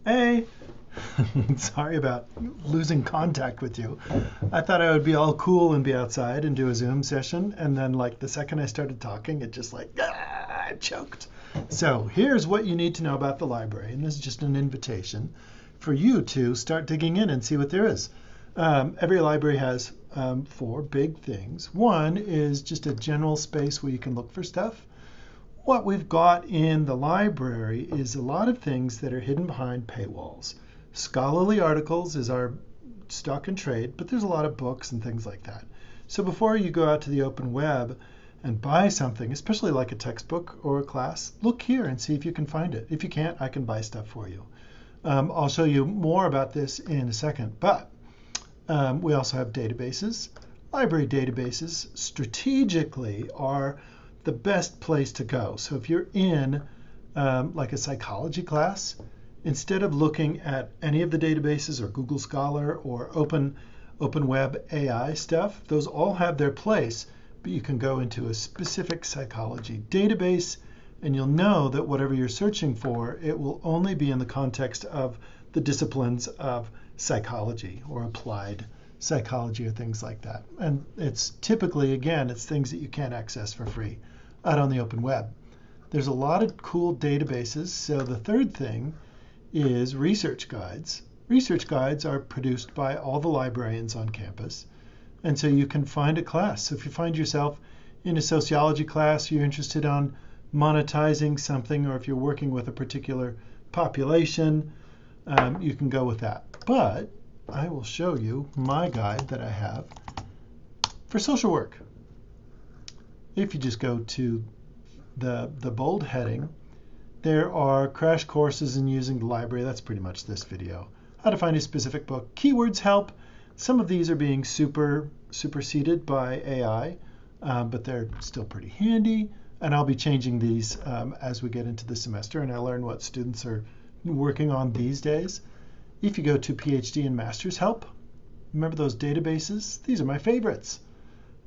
Hey, sorry about losing contact with you. I thought I would be all cool and be outside and do a Zoom session, and then like the second I started talking, it just like I choked. So here's what you need to know about the library, and this is just an invitation for you to start digging in and see what there is. Every library has four big things. One is just a general space where you can look for stuff. What we've got in the library is a lot of things that are hidden behind paywalls. Scholarly articles is our stock and trade, but there's a lot of books and things like that. So before you go out to the open web and buy something, especially like a textbook or a class, look here and see if you can find it. If you can't, I can buy stuff for you. I'll show you more about this in a second, but we also have databases. Library databases strategically are the best place to go. So if you're in like a psychology class, instead of looking at any of the databases or Google Scholar or Open Web AI stuff, those all have their place, but you can go into a specific psychology database and you'll know that whatever you're searching for, it will only be in the context of the disciplines of psychology or applied psychology or things like that. And it's typically, again, it's things that you can't access for free out on the open web. There's a lot of cool databases. So the third thing is research guides. Research guides are produced by all the librarians on campus. And so you can find a class. So if you find yourself in a sociology class, you're interested on monetizing something, or if you're working with a particular population, you can go with that. But I will show you my guide that I have for social work. If you just go to the bold heading, there are crash courses in using the library. That's pretty much this video. How to find a specific book. Keywords help. Some of these are being superseded by AI, but they're still pretty handy. And I'll be changing these as we get into the semester and I learn what students are working on these days. If you go to PhD and Master's Help, remember those databases? These are my favorites.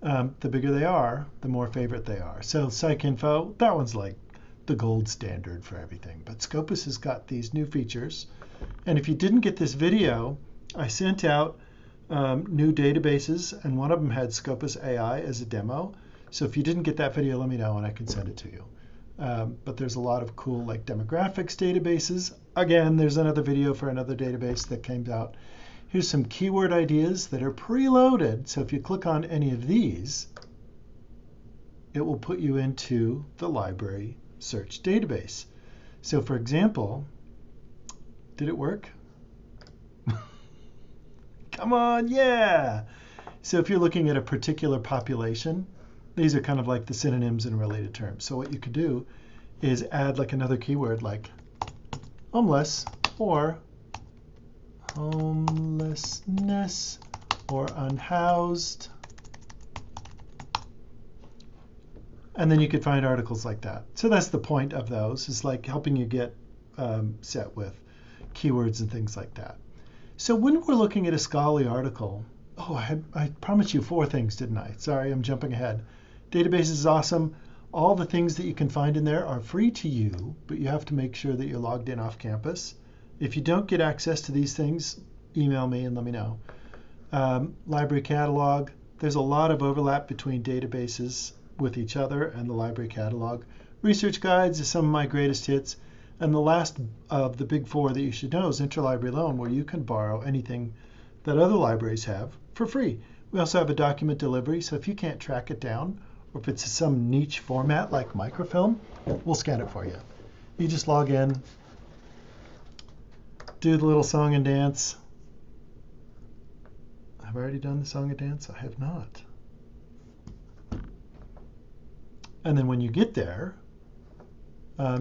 The bigger they are, the more favorite they are. So PsycInfo, that one's like the gold standard for everything. But Scopus has got these new features. And if you didn't get this video, I sent out new databases, and one of them had Scopus AI as a demo. So if you didn't get that video, let me know and I can send it to you. But there's a lot of cool like demographics databases. Again, there's another video for another database that came out. Here's some keyword ideas that are preloaded. So if you click on any of these, it will put you into the library search database. So for example, did it work? Come on, yeah. So if you're looking at a particular population, these are kind of like the synonyms and related terms. So what you could do is add like another keyword like homeless or homelessness or unhoused. And then you could find articles like that. So that's the point of those, is like helping you get set with keywords and things like that. So when we're looking at a scholarly article, I promised you four things, didn't I? Sorry, I'm jumping ahead. Database is awesome. All the things that you can find in there are free to you, but you have to make sure that you're logged in off campus. If you don't get access to these things, email me and let me know. Library catalog, there's a lot of overlap between databases with each other and the library catalog. Research guides is some of my greatest hits. And the last of the big four that you should know is interlibrary loan, where you can borrow anything that other libraries have for free. We also have a document delivery, so if you can't track it down, or if it's some niche format like microfilm, we'll scan it for you. You just log in, do the little song and dance. Have I already done the song and dance? I have not. And then when you get there,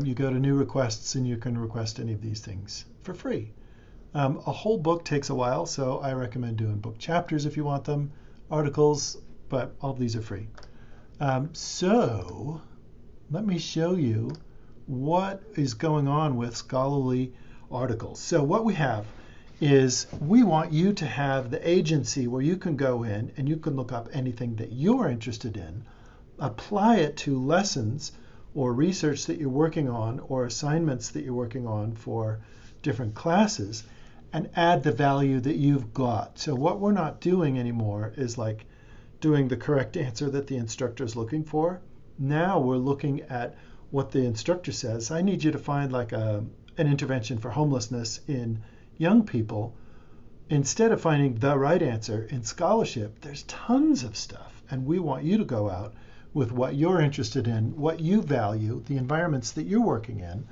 you go to new requests and you can request any of these things for free. A whole book takes a while, so I recommend doing book chapters if you want them, articles, but all of these are free. So let me show you what is going on with scholarly articles. So what we have is we want you to have the agency where you can go in and you can look up anything that you're interested in, apply it to lessons or research that you're working on or assignments that you're working on for different classes and add the value that you've got. So what we're not doing anymore is like doing the correct answer that the instructor is looking for. Now we're looking at what the instructor says. I need you to find like an intervention for homelessness in young people. Instead of finding the right answer in scholarship, there's tons of stuff. And we want you to go out with what you're interested in, what you value, the environments that you're working in,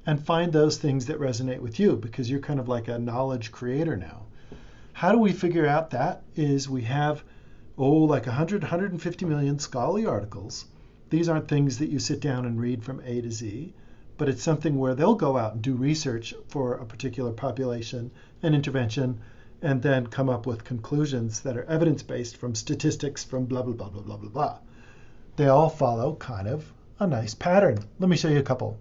and find those things that resonate with you, because you're kind of like a knowledge creator now. How do we figure out that? Is we have, like 100, 150 million scholarly articles. These aren't things that you sit down and read from A to Z, but it's something where they'll go out and do research for a particular population and intervention, and then come up with conclusions that are evidence-based from statistics from blah, blah, blah, blah, blah, blah, blah. They all follow kind of a nice pattern. Let me show you a couple.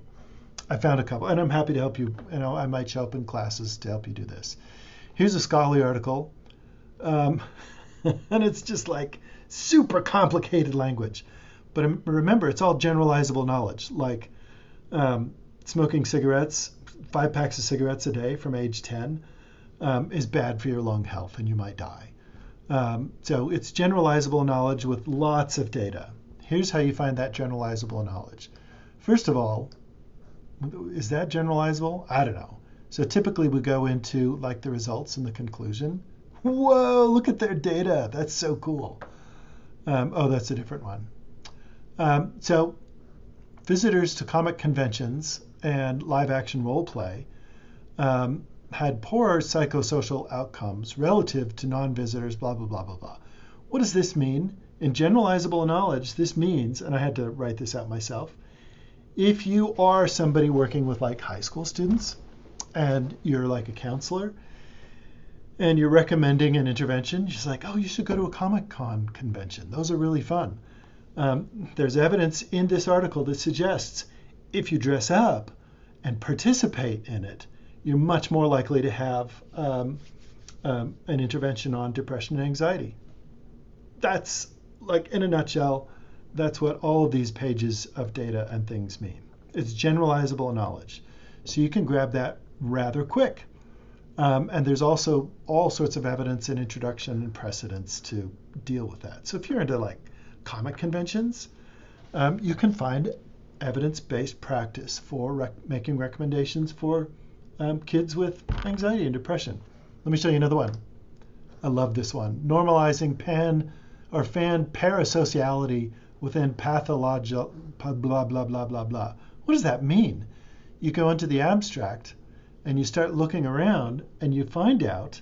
I found a couple, and I'm happy to help you. I might show up in classes to help you do this. Here's a scholarly article, and it's just like super complicated language. But remember, it's all generalizable knowledge, like smoking cigarettes, 5 packs of cigarettes a day from age 10 is bad for your lung health, and you might die. So it's generalizable knowledge with lots of data. Here's how you find that generalizable knowledge. First of all, is that generalizable? I don't know. So typically we go into like the results and the conclusion. Whoa, look at their data. That's so cool. That's a different one. So visitors to comic conventions and live action role play had poorer psychosocial outcomes relative to non-visitors, blah, blah, blah, blah, blah. What does this mean? In generalizable knowledge, this means, and I had to write this out myself, if you are somebody working with like high school students and you're like a counselor and you're recommending an intervention, she's like, oh, you should go to a Comic-Con convention. Those are really fun. There's evidence in this article that suggests if you dress up and participate in it, you're much more likely to have an intervention on depression and anxiety. That's like, in a nutshell, that's what all of these pages of data and things mean. It's generalizable knowledge. So you can grab that rather quick. And there's also all sorts of evidence and introduction and precedents to deal with that. So if you're into like comic conventions, you can find evidence-based practice for making recommendations for kids with anxiety and depression. Let me show you another one. I love this one. Normalizing fan parasociality within pathological blah, blah, blah, blah, blah. What does that mean? You go into the abstract and you start looking around and you find out,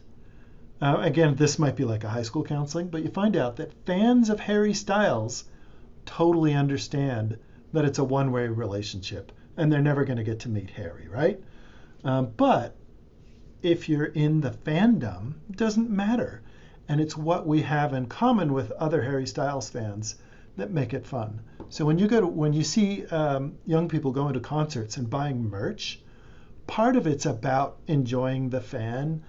again, this might be like a high school counseling, but you find out that fans of Harry Styles totally understand that it's a one-way relationship and they're never going to get to meet Harry, right? But if you're in the fandom, it doesn't matter. And it's what we have in common with other Harry Styles fans that make it fun. So when you see young people going to concerts and buying merch, part of it's about enjoying the fan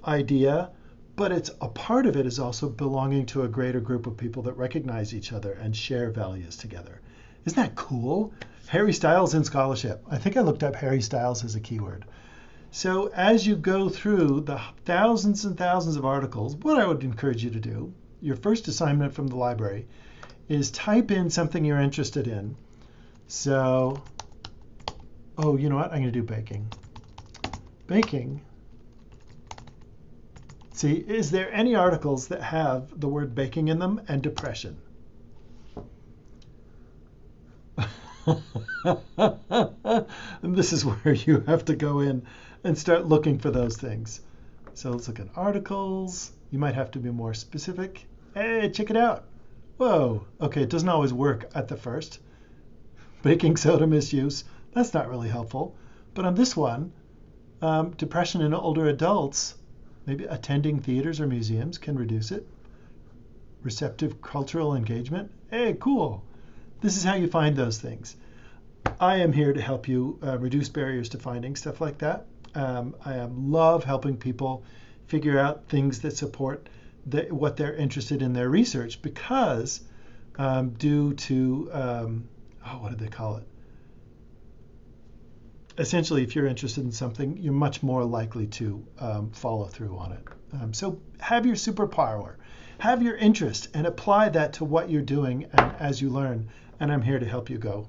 idea, but a part of it is also belonging to a greater group of people that recognize each other and share values together. Isn't that cool? Harry Styles in scholarship. I think I looked up Harry Styles as a keyword. So as you go through the thousands and thousands of articles, what I would encourage you to do, your first assignment from the library, is type in something you're interested in. So, you know what? I'm going to do baking. Baking. See, is there any articles that have the word baking in them and depression? And this is where you have to go in and start looking for those things. So let's look at articles. You might have to be more specific. Hey, check it out. Whoa. Okay, it doesn't always work at the first. Baking soda misuse. That's not really helpful. But on this one, depression in older adults, maybe attending theaters or museums can reduce it. Receptive cultural engagement. Hey, cool. This is how you find those things. I am here to help you reduce barriers to finding stuff like that. I love helping people figure out things that support what they're interested in their research, because due to, what did they call it? essentially, if you're interested in something, you're much more likely to follow through on it. So have your superpower, have your interest, and apply that to what you're doing and as you learn. And I'm here to help you go.